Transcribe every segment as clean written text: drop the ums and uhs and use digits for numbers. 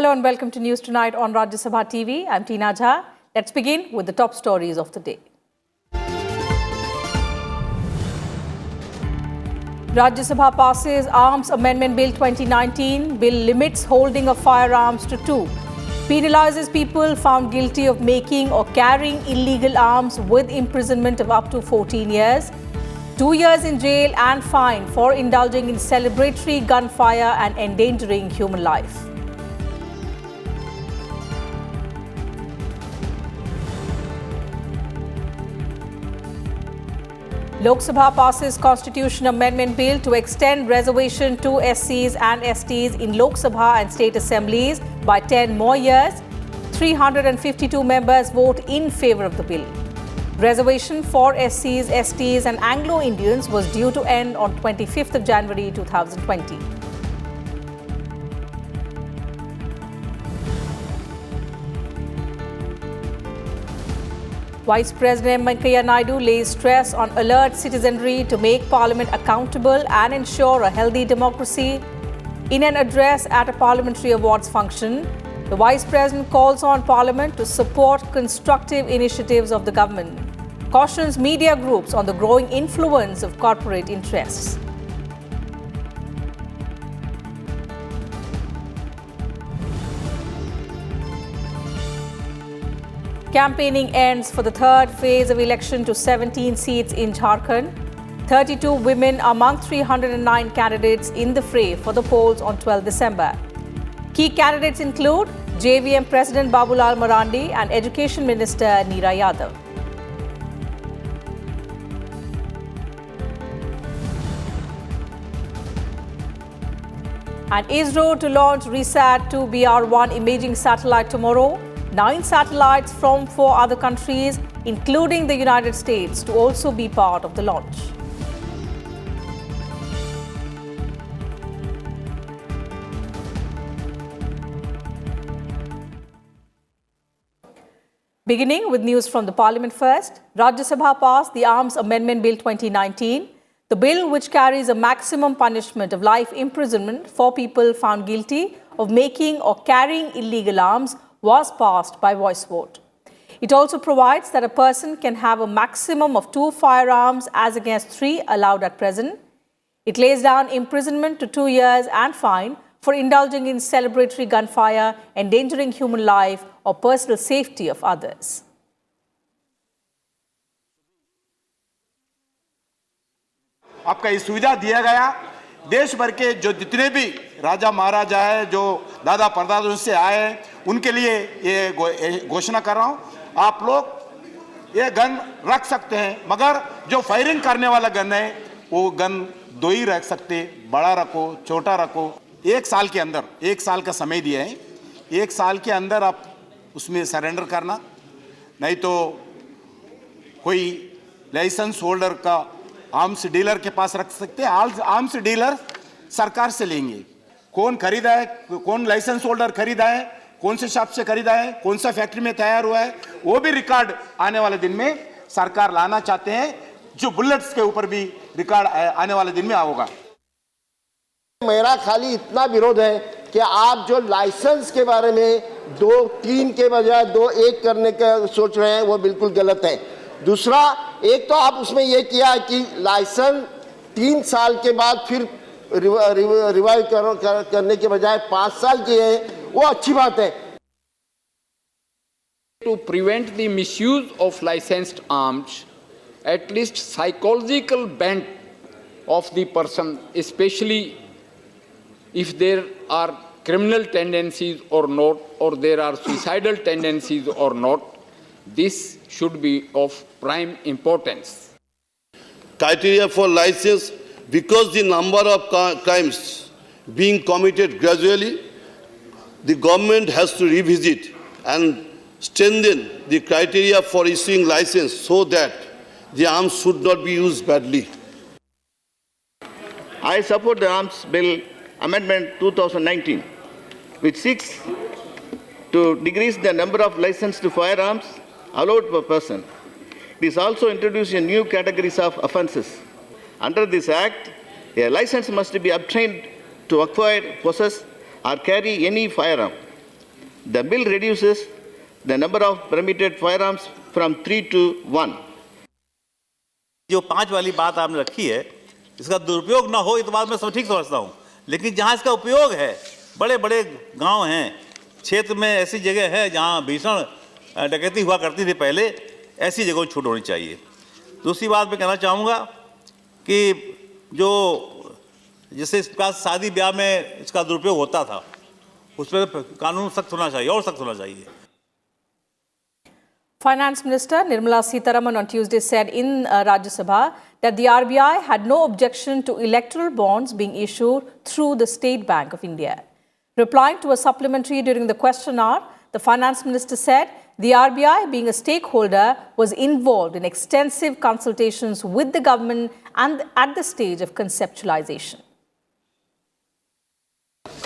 Hello and welcome to News Tonight on Rajya Sabha TV. I'm Tina Jha. Let's begin with the top stories of the day. Rajya Sabha passes Arms Amendment Bill 2019. Bill limits holding of firearms to 2. Penalizes people found guilty of making or carrying illegal arms with imprisonment of up to 14 years. 2 years in jail and fine for indulging in celebratory gunfire and endangering human life. Lok Sabha passes Constitution Amendment Bill to extend reservation to SCs and STs in Lok Sabha and state assemblies by 10 more years. 352 members vote in favour of the bill. Reservation for SCs, STs and Anglo-Indians was due to end on 25th of January 2020. Vice President Venkaiah Naidu lays stress on alert citizenry to make Parliament accountable and ensure a healthy democracy. In an address at a parliamentary awards function, the Vice President calls on Parliament to support constructive initiatives of the government, cautions media groups on the growing influence of corporate interests. Campaigning ends for the third phase of election to 17 seats in Jharkhand. 32 women among 309 candidates in the fray for the polls on 12 December. Key candidates include JVM President Babulal Marandi and Education Minister Neera Yadav. And ISRO to launch RISAT-2 BR-1 imaging satellite tomorrow. 9 satellites from 4 other countries, including the United States, to also be part of the launch. Beginning with news from the Parliament first, Rajya Sabha passed the Arms Amendment Bill 2019. The bill, which carries a maximum punishment of life imprisonment for people found guilty of making or carrying illegal arms, was passed by voice vote. It also provides that a person can have a maximum of 2 firearms as against 3 allowed at present. It lays down imprisonment to 2 years and fine for indulging in celebratory gunfire, endangering human life or personal safety of others. आपका ये सुविधा दिया गया, देश भर के जो जितने भी राजा महाराजा है, जो दादा परदादा से आए, उनके लिए ये घोषणा कर रहा हूं, आप लोग ये गन रख सकते हैं, मगर जो फायरिंग करने वाला गन है वो गन 2 ही रख सकते, बड़ा रखो, छोटा रखो। 1 साल के अंदर, 1 साल का समय दिया है, 1 साल के अंदर आप उसमें सरेंडर करना, नहीं तो कोई लाइसेंस होल्डर का आर्म्स डीलर के पास रख सकते हैं। आर्म्स डीलर सरकार से लेंगे, कौन खरीदा है, कौन लाइसेंस होल्डर खरीदा है, कौन से शॉप से खरीदा है, कौन सा फैक्ट्री में तैयार हुआ है, वो भी रिकॉर्ड आने वाले दिन में सरकार लाना चाहते हैं, जो बुलेट्स के ऊपर भी रिकॉर्ड आने वाले दिन में होगा। मेरा खाली इतना विरोध है कि आप जो लाइसेंस के बारे में 2-3 के बजाय 2-1 करने का सोच रहे हैं, वो बिल्कुल गलत है। दूसरा, एक तो आप उसमें ये किया कि लाइसेंस 3 साल के बाद फिर रिवाइव करने के बजाय 5 साल की है, वो अच्छी बात है। To prevent the misuse of licensed arms, at least psychological bent of the person, especially if there are criminal tendencies or not, or there are suicidal tendencies or not, this should be of prime importance. Criteria for license, because the number of crimes being committed gradually, the government has to revisit and strengthen the criteria for issuing license so that the arms should not be used badly. I support the Arms Bill Amendment 2019, which seeks to decrease the number of licensed firearms allowed per person. It is also introducing new categories of offences. Under this Act, a license must be obtained to acquire, possess, or carry any firearm. The bill reduces the number of permitted firearms from 3 to 1. जो 5 वाली बात आपने रखी है, इसका दुरुपयोग ना हो, ये तो बात मैं सब ठीक समझता हूँ, लेकिन जहाँ इसका उपयोग है, बड़े बड़े गांव हैं, क्षेत्र में ऐसी जगह है जहाँ भीषण डकैती हुआ करती थी पहले, ऐसी जगहों छूट होनी चाहिए। दूसरी बात मैं कहना चाहूँगा कि जो जैसे इस प्रकार शादी ब्याह में इसका दुरुपयोग होता था, उस पर कानून सख्त होना चाहिए और सख्त होना चाहिए। Finance Minister Nirmala Sitharaman on Tuesday said in Rajya Sabha that the RBI had no objection to electoral bonds being issued through the State Bank of India. Replying to a supplementary during the question hour, the Finance Minister said the RBI, being a stakeholder, was involved in extensive consultations with the government and at the stage of conceptualization.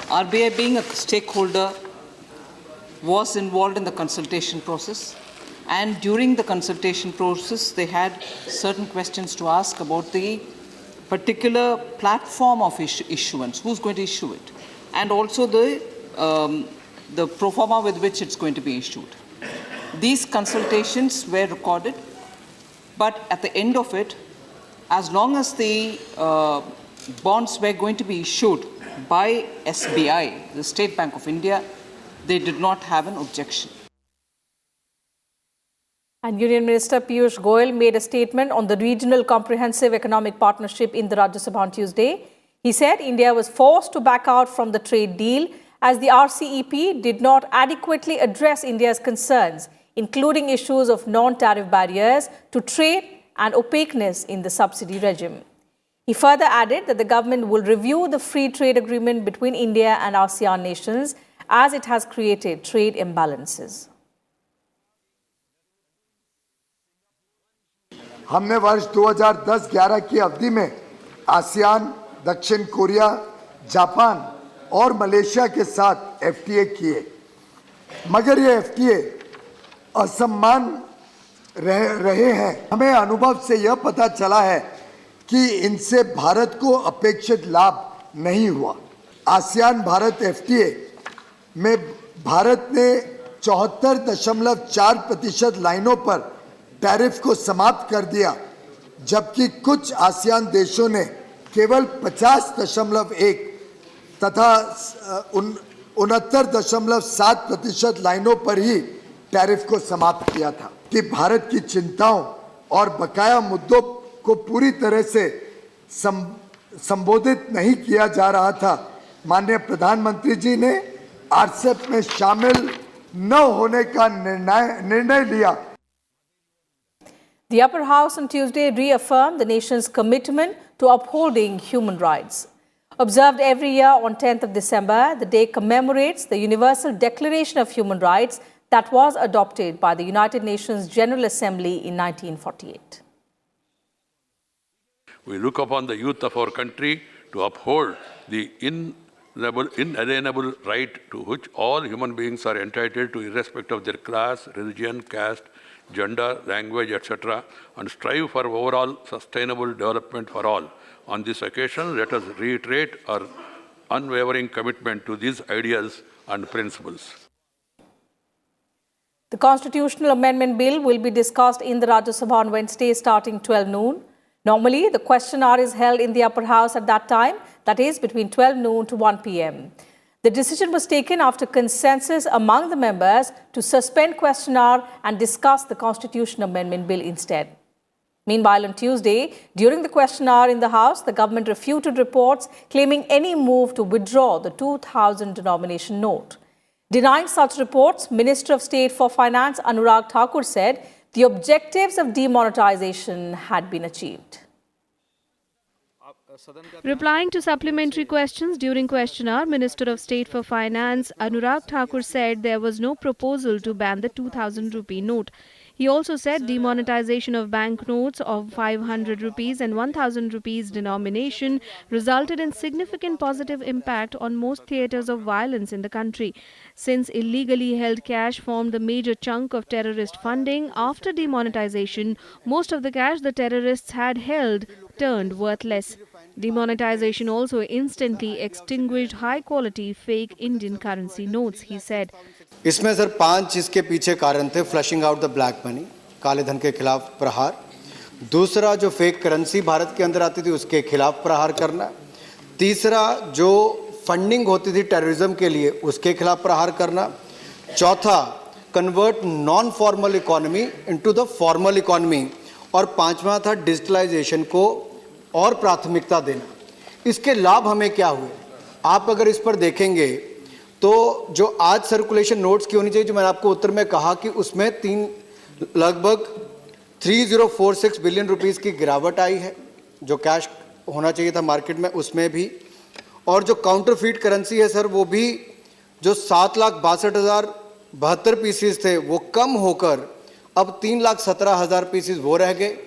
RBI, being a stakeholder, was involved in the consultation process. And during the consultation process, they had certain questions to ask about the particular platform of issuance, who's going to issue it, and also the pro forma with which it's going to be issued. These consultations were recorded, but at the end of it, as long as the bonds were going to be issued by SBI, the State Bank of India, they did not have an objection. And Union Minister Piyush Goyal made a statement on the Regional Comprehensive Economic Partnership in the Rajya Sabha on Tuesday. He said India was forced to back out from the trade deal as the RCEP did not adequately address India's concerns, including issues of non-tariff barriers to trade and opaqueness in the subsidy regime. He further added that the government will review the free trade agreement between India and ASEAN nations as it has created trade imbalances. हमने वर्ष 2010-11 की अवधि में ASEAN, दक्षिण Korea, Japan और Malaysia के साथ FTA किए, मगर ये एफटीए असमान रहे हैं। हमें अनुभव से यह पता चला है कि इनसे भारत को अपेक्षित लाभ नहीं हुआ। आसियान भारत एफटीए में भारत ने 74.4% लाइनों पर टैरिफ को समाप्त कर दिया, जबकि कुछ आसियान देशों ने केवल 50.1 तथा 69.7% लाइनों पर ही टैरिफ को समाप्त किया था। कि भारत की चिंताओं और बकाया मुद्दों को पूरी तरह से संबोधित नहीं किया जा रहा था, माननीय प्रधानमंत्री जी ने आरसीईपी में शामिल न होने का निर्णय लिया। The Upper House on Tuesday reaffirmed the nation's commitment to upholding human rights. Observed every year on 10th of December, the day commemorates the Universal Declaration of Human Rights that was adopted by the United Nations General Assembly in 1948. We look upon the youth of our country to uphold the inalienable right to which all human beings are entitled to, irrespective of their class, religion, caste, gender, language, etc., and strive for overall sustainable development for all. On this occasion, let us reiterate our unwavering commitment to these ideals and principles. The Constitutional Amendment Bill will be discussed in the Rajya Sabha on Wednesday starting 12 noon. Normally, the question hour is held in the Upper House at that time, that is between 12 noon to 1 p.m. The decision was taken after consensus among the members to suspend question hour and discuss the Constitutional Amendment Bill instead. Meanwhile, on Tuesday, during the question hour in the House, the government refuted reports claiming any move to withdraw the 2000 denomination note. Denying such reports, Minister of State for Finance Anurag Thakur said the objectives of demonetization had been achieved. Replying to supplementary questions during question hour, Minister of State for Finance Anurag Thakur said there was no proposal to ban the 2000 rupee note. He also said demonetization of banknotes of 500 rupees and 1000 rupees denomination resulted in significant positive impact on most theatres of violence in the country. Since illegally held cash formed the major chunk of terrorist funding, after demonetization, most of the cash the terrorists had held turned worthless. Demonetization also instantly extinguished high-quality fake Indian currency notes, he said. इसमें sir 5 इसके पीछे कारण थे: flushing out the black money, काले धन के खिलाफ प्रहार; दूसरा, जो फेक करेंसी भारत के अंदर आती थी उसके खिलाफ प्रहार करना; तीसरा, जो फंडिंग होती थी टेररिज्म के लिए उसके खिलाफ प्रहार करना; चौथा, convert non formal economy into the formal economy; और पांचवा था डिजिटलाइजेशन को और प्राथमिकता देना। इसके लाभ हमें क्या हुए, आप अगर इस पर देखेंगे तो जो आज सर्कुलेशन नोट्स की होनी चाहिए, जो मैंने आपको उत्तर में कहा कि उसमें लगभग 3046 बिलियन रुपीस की गिरावट आई है, जो कैश होना चाहिए था मार्केट में उसमें भी। और जो काउंटरफीट करेंसी है सर, वो भी जो 7,62,072 पीसीज थे वो कम होकर अब 3,17,000 पीसीज वो रह गए।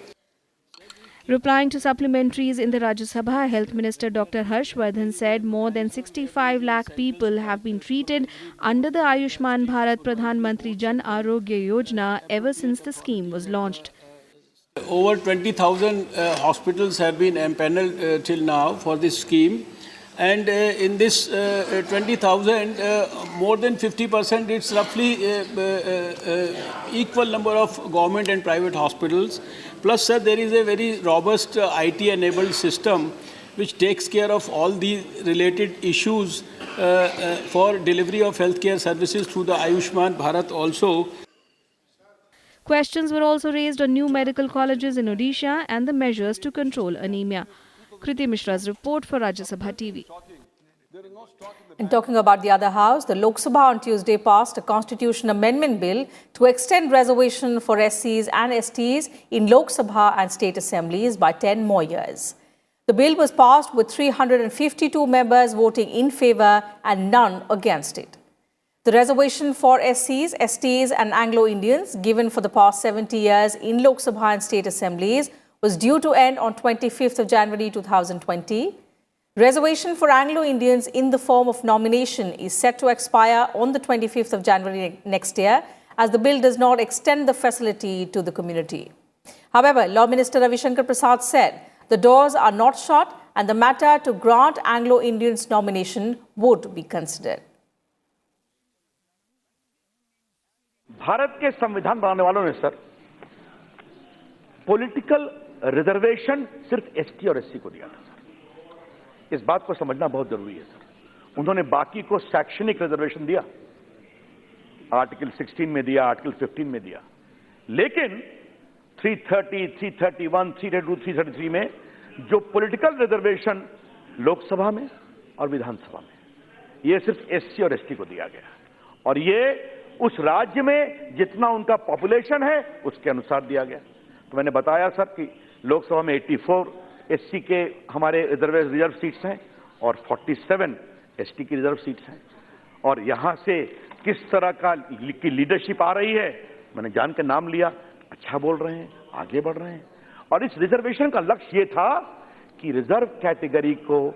Replying to supplementaries in the Rajya Sabha, Health Minister Dr. Harshvardhan said more than 65 lakh people have been treated under the Ayushman Bharat Pradhan Mantri Jan Arogya Yojana ever since the scheme was launched. Over 20,000 hospitals have been empaneled till now for this scheme, and in this 20,000, more than 50%, it's roughly equal number of government and private hospitals. Plus, sir, there is a very robust IT-enabled system which takes care of all the related issues for delivery of healthcare services through the Ayushman Bharat also. Questions were also raised on new medical colleges in Odisha and the measures to control anemia. Kriti Mishra's report for Rajya Sabha TV. And talking about the other house, the Lok Sabha on Tuesday passed a constitution amendment bill to extend reservation for SCs and STs in Lok Sabha and state assemblies by 10 more years. The bill was passed with 352 members voting in favour and none against it. The reservation for SCs, STs and Anglo-Indians given for the past 70 years in Lok Sabha and state assemblies was due to end on 25th of January 2020. Reservation for Anglo-Indians in the form of nomination is set to expire on the 25th of January next year, as the bill does not extend the facility to the community. However, Law Minister Ravi Shankar Prasad said the doors are not shut and the matter to grant Anglo-Indians nomination would be considered. Bharat के संविधान बनाने वालों ने sir political reservation सिर्फ ST और SC को दिया था सर। इस बात को समझना बहुत जरूरी है सर। उन्होंने बाकी को शैक्षणिक रिजर्वेशन दिया, आर्टिकल 16 में दिया, आर्टिकल 15 में दिया, लेकिन 330, 331, 332, 333 में जो पॉलिटिकल रिजर्वेशन लोकसभा में और विधानसभा में, ये सिर्फ एससी और एसटी को दिया गया। और ये उस राज्य में जितना उनका पॉपुलेशन है उसके अनुसार दिया गया। तो मैंने बताया सर कि लोकसभा में 84 एससी के हमारे रिजर्व सीट्स हैं और 47 एसटी की रिजर्व सीट्स हैं। और यहां से किस तरह की लीडरशिप आ रही है, मैंने जान के नाम लिया, अच्छा बोल रहे हैं, आगे बढ़ रहे हैं। और इस रिजर्वेशन का लक्ष्य ये था कि रिजर्व कैटेगरी को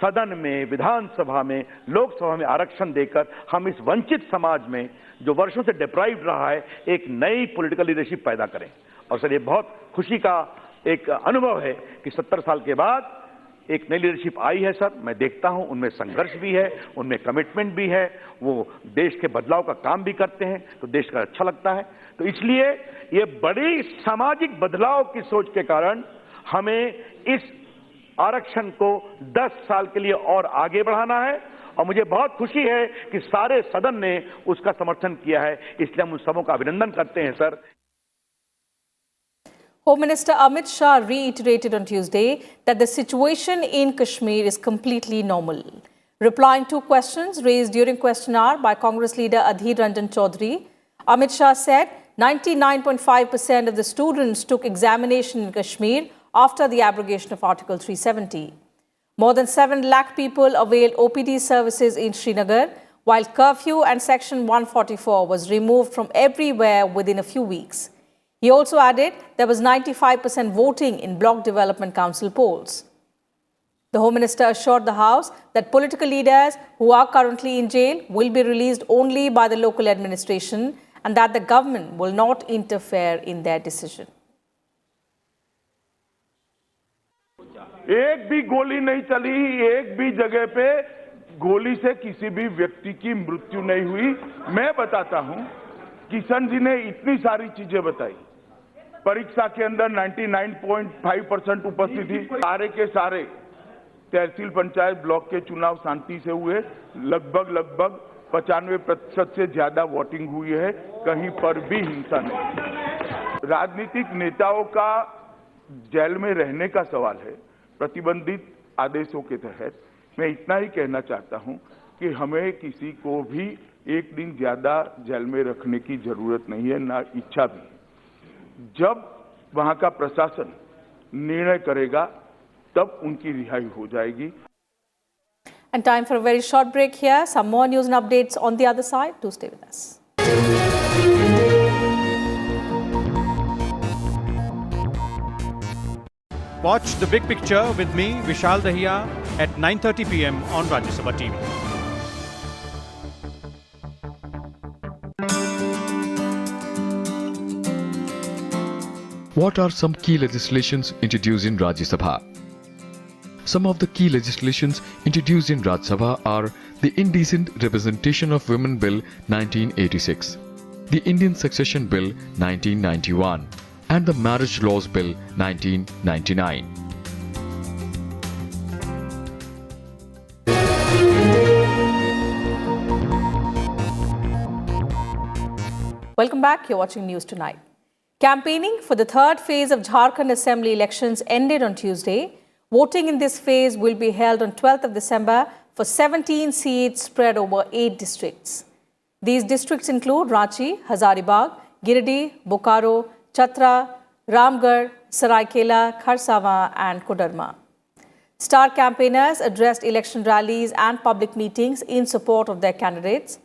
सदन में, विधानसभा में, लोकसभा में आरक्षण देकर हम इस वंचित समाज में जो वर्षों से डिप्राइव्ड रहा है, एक नई पॉलिटिकल लीडरशिप पैदा करें। और सर, ये बहुत खुशी का एक अनुभव है कि 70 साल के बाद एक नई लीडरशिप आई है सर। मैं देखता हूं उनमें संघर्ष भी है, उनमें कमिटमेंट भी है, वो देश के बदलाव का काम भी करते हैं, तो देश का अच्छा लगता है। तो इसलिए ये बड़ी सामाजिक बदलाव की सोच के कारण हमें इस आरक्षण को 10 साल के लिए और आगे बढ़ाना है। और मुझे बहुत खुशी है कि सारे सदन ने उसका समर्थन किया है, इसलिए हम उन सबों का अभिनंदन करते हैं sir. Home Minister Amit Shah reiterated on Tuesday that the situation in Kashmir is completely normal. Replying to questions raised during question hour by Congress leader Adhir Ranjan Chaudhary, Amit Shah said 99.5% of the students took examination in Kashmir after the abrogation of Article 370. More than 7 lakh people availed OPD services in Srinagar, while curfew and Section 144 was removed from everywhere within a few weeks. He also added there was 95% voting in Block Development Council polls. The Home Minister assured the House that political leaders who are currently in jail will be released only by the local administration and that the government will not interfere in their decision. एक भी गोली नहीं चली, एक भी जगह पे गोली से किसी भी व्यक्ति की मृत्यु नहीं हुई। मैं बताता हूं, किशन जी ने इतनी सारी चीजें बताई। परीक्षा के अंदर 99.5% उपस्थिति, सारे के सारे तहसील पंचायत ब्लॉक के चुनाव शांति से हुए, लगभग 95% से ज्यादा वोटिंग हुई है, कहीं पर भी हिंसा नहीं। राजनीतिक नेताओं का जेल में रहने का सवाल है प्रतिबंधित आदेशों के तहत। मैं इतना ही कहना चाहता हूं कि हमें किसी को भी एक दिन ज्यादा जेल में रखने की जरूरत नहीं है, ना इच्छा भी। जब वहां का प्रशासन निर्णय करेगा तब उनकी रिहाई हो जाएगी। And time for a very short break here. Some more news and updates on the other side. Do stay with us. Watch The Big Picture with me, Vishal Dahiya, at 9:30 p.m. on Rajya Sabha TV. What are some key legislations introduced in Rajya Sabha? Some of the key legislations introduced in Rajya Sabha are the Indecent Representation of Women Bill 1986, the Indian Succession Bill 1991, and the Marriage Laws Bill 1999. Welcome back. You're watching News Tonight. Campaigning for the third phase of Jharkhand Assembly elections ended on Tuesday. Voting in this phase will be held on 12th of December for 17 seats spread over 8 districts. These districts include Ranchi, Hazaribagh, Giridih, Bokaro, Chatra, Ramgarh, Saraikela, Kharsava and Kodarma. Star campaigners addressed election rallies and public meetings in support of their candidates.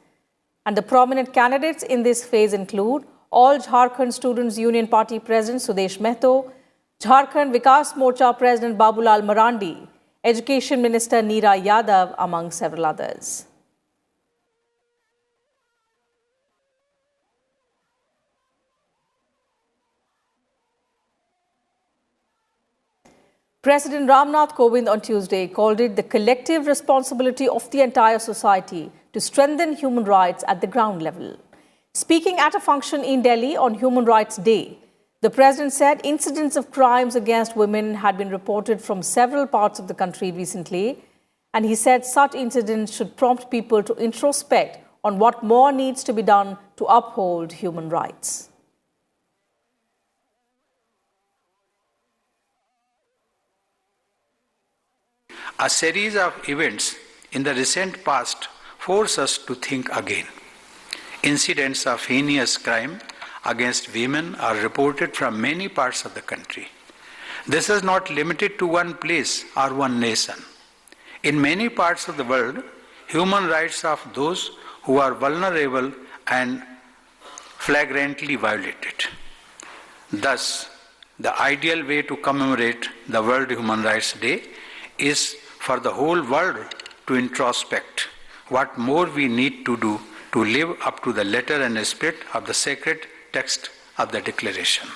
And the prominent candidates in this phase include All Jharkhand Students Union Party President Sudesh Mehto, Jharkhand Vikas Morcha President Babulal Marandi, Education Minister Neera Yadav, among several others. President Ram Nath Kovind on Tuesday called it the collective responsibility of the entire society to strengthen human rights at the ground level. Speaking at a function in Delhi on Human Rights Day, the president said incidents of crimes against women had been reported from several parts of the country recently, and he said such incidents should prompt people to introspect on what more needs to be done to uphold human rights. A series of events in the recent past force us to think again. Incidents of heinous crime against women are reported from many parts of the country. This is not limited to one place or one nation. In many parts of the world, human rights of those who are vulnerable and flagrantly violated. Thus, the ideal way to commemorate the World Human Rights Day is for the whole world to introspect what more we need to do to live up to the letter and spirit of the sacred text of the Declaration.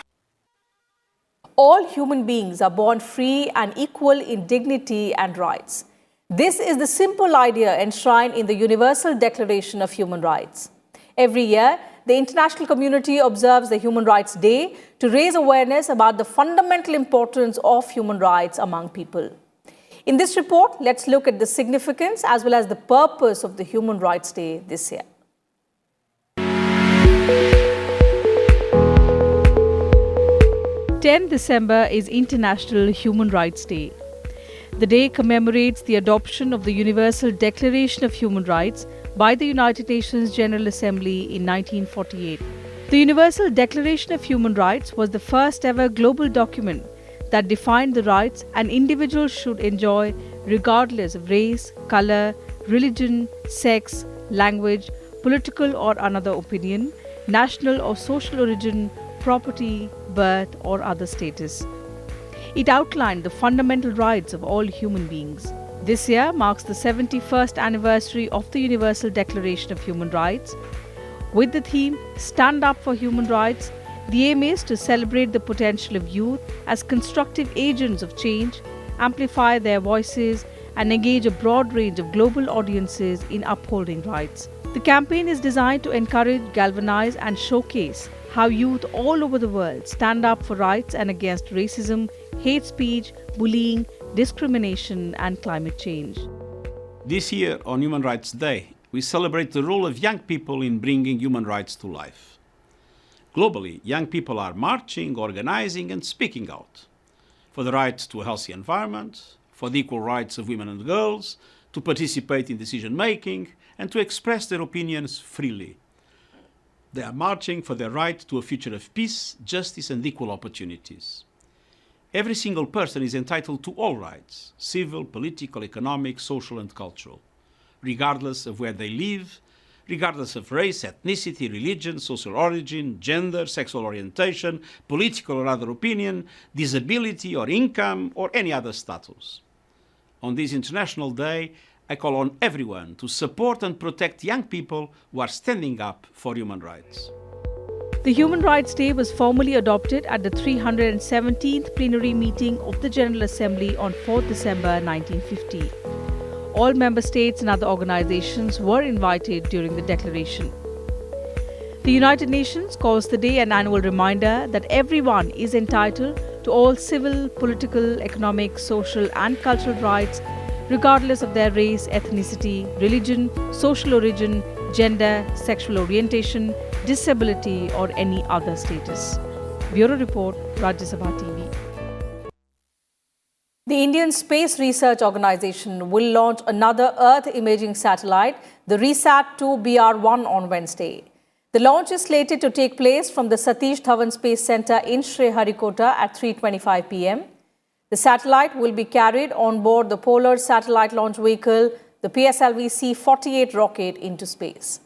All human beings are born free and equal in dignity and rights. This is the simple idea enshrined in the Universal Declaration of Human Rights. Every year, the international community observes the Human Rights Day to raise awareness about the fundamental importance of human rights among people. In this report, let's look at the significance as well as the purpose of the Human Rights Day this year. December is International Human Rights Day. The day commemorates the adoption of the Universal Declaration of Human Rights by the United Nations General Assembly in 1948. The Universal Declaration of Human Rights was the first ever global document that defined the rights an individual should enjoy regardless of race, color, religion, sex, language, political or another opinion, national or social origin, property, birth or other status. It outlined the fundamental rights of all human beings. This year marks the 71st anniversary of the Universal Declaration of Human Rights. With the theme Stand Up for Human Rights, the aim is to celebrate the potential of youth as constructive agents of change, amplify their voices, and engage a broad range of global audiences in upholding rights. The campaign is designed to encourage, galvanize, and showcase how youth all over the world stand up for rights and against racism, hate speech, bullying, discrimination, and climate change. This year, on Human Rights Day, we celebrate the role of young people in bringing human rights to life. Globally, young people are marching, organizing, and speaking out for the right to a healthy environment, for the equal rights of women and girls, to participate in decision-making, and to express their opinions freely. They are marching for their right to a future of peace, justice, and equal opportunities. Every single person is entitled to all rights, civil, political, economic, social, and cultural, regardless of where they live, regardless of race, ethnicity, religion, social origin, gender, sexual orientation, political or other opinion, disability or income, or any other status. On this International Day, I call on everyone to support and protect young people who are standing up for human rights. The Human Rights Day was formally adopted at the 317th plenary meeting of the General Assembly on 4th December 1950. All member states and other organizations were invited during the declaration. The United Nations calls the day an annual reminder that everyone is entitled to all civil, political, economic, social, and cultural rights, regardless of their race, ethnicity, religion, social origin, gender, sexual orientation, disability, or any other status. Bureau Report, Rajya Sabha TV. The Indian Space Research Organisation will launch another Earth imaging satellite, the RISAT-2 BR-1, on Wednesday. The launch is slated to take place from the Satish Dhawan Space Centre in Sriharikota at 3:25 p.m. The satellite will be carried on board the Polar Satellite Launch Vehicle, the PSLV C-48 rocket, into space.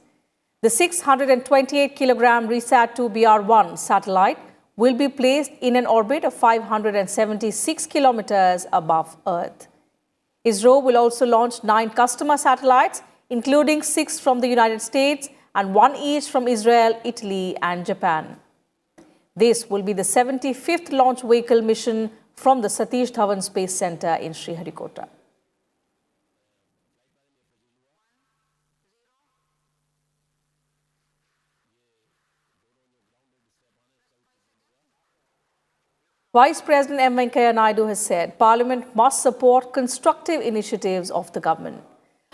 The 628-kilogram RISAT-2 BR-1 satellite will be placed in an orbit of 576 kilometers above Earth. ISRO will also launch 9 customer satellites, including 6 from the United States and 1 each from Israel, Italy, and Japan. This will be the 75th launch vehicle mission from the Satish Dhawan Space Centre in Sriharikota. Vice President M. Venkaiah Naidu has said Parliament must support constructive initiatives of the government.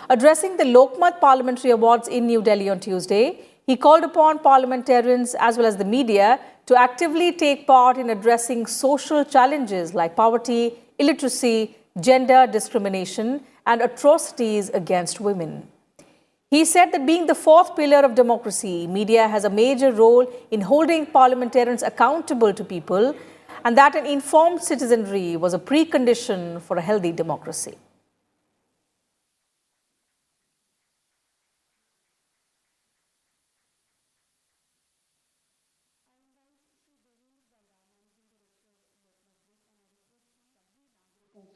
Addressing the Lok Sabha Parliamentary Awards in New Delhi on Tuesday, he called upon parliamentarians as well as the media to actively take part in addressing social challenges like poverty, illiteracy, gender discrimination, and atrocities against women. He said that being the fourth pillar of democracy, media has a major role in holding parliamentarians accountable to people, and that an informed citizenry was a precondition for a healthy democracy.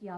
The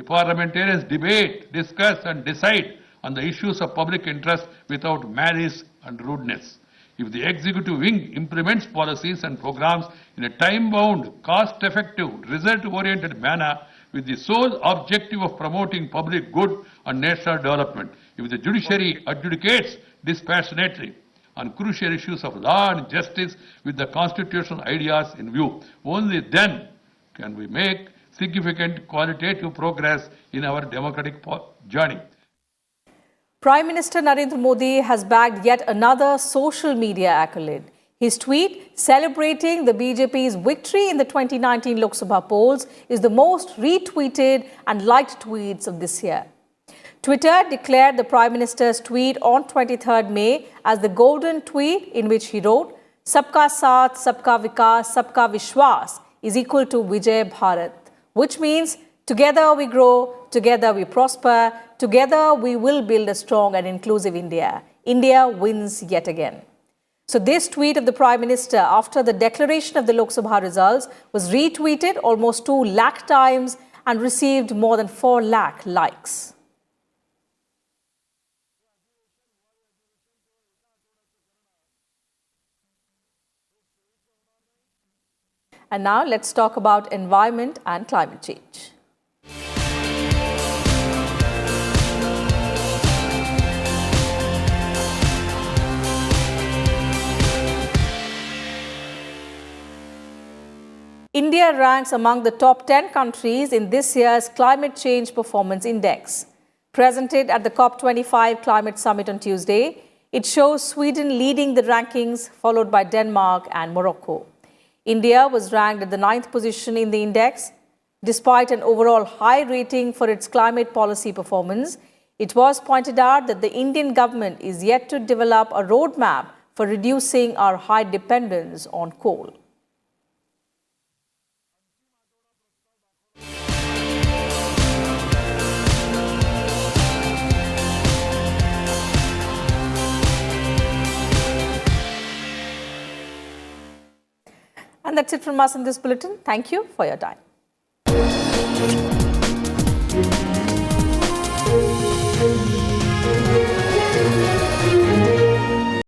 parliamentarians debate, discuss and decide on the issues of public interest without malice and rudeness. If the executive wing implements policies and programs in a time-bound, cost-effective, result-oriented manner with the sole objective of promoting public good and national development, if the judiciary adjudicates dispassionately on crucial issues of law and justice with the constitutional ideas in view, only then can we make significant qualitative progress in our democratic journey. Prime Minister Narendra Modi has bagged yet another social media accolade. His tweet celebrating the BJP's victory in the 2019 Lok Sabha polls is the most retweeted and liked tweets of this year. Twitter declared the Prime Minister's tweet on 23rd May as the golden tweet, in which he wrote, "Sabka Saath, Sabka Vikas, Sabka Vishwas is equal to Vijay Bharat," which means together we grow, together we prosper, together we will build a strong and inclusive India. India wins yet again. So this tweet of the Prime Minister after the declaration of the Lok Sabha results was retweeted almost 2 lakh times and received more than 4 lakh likes. And now let's talk about environment and climate change. India ranks among the top 10 countries in this year's Climate Change Performance Index. Presented at the COP25 Climate Summit on Tuesday, it shows Sweden leading the rankings, followed by Denmark and Morocco. India was ranked at the 9th position in the index. Despite an overall high rating for its climate policy performance, it was pointed out that the Indian government is yet to develop a roadmap for reducing our high dependence on coal. And that's it from us in this bulletin. Thank you for your time.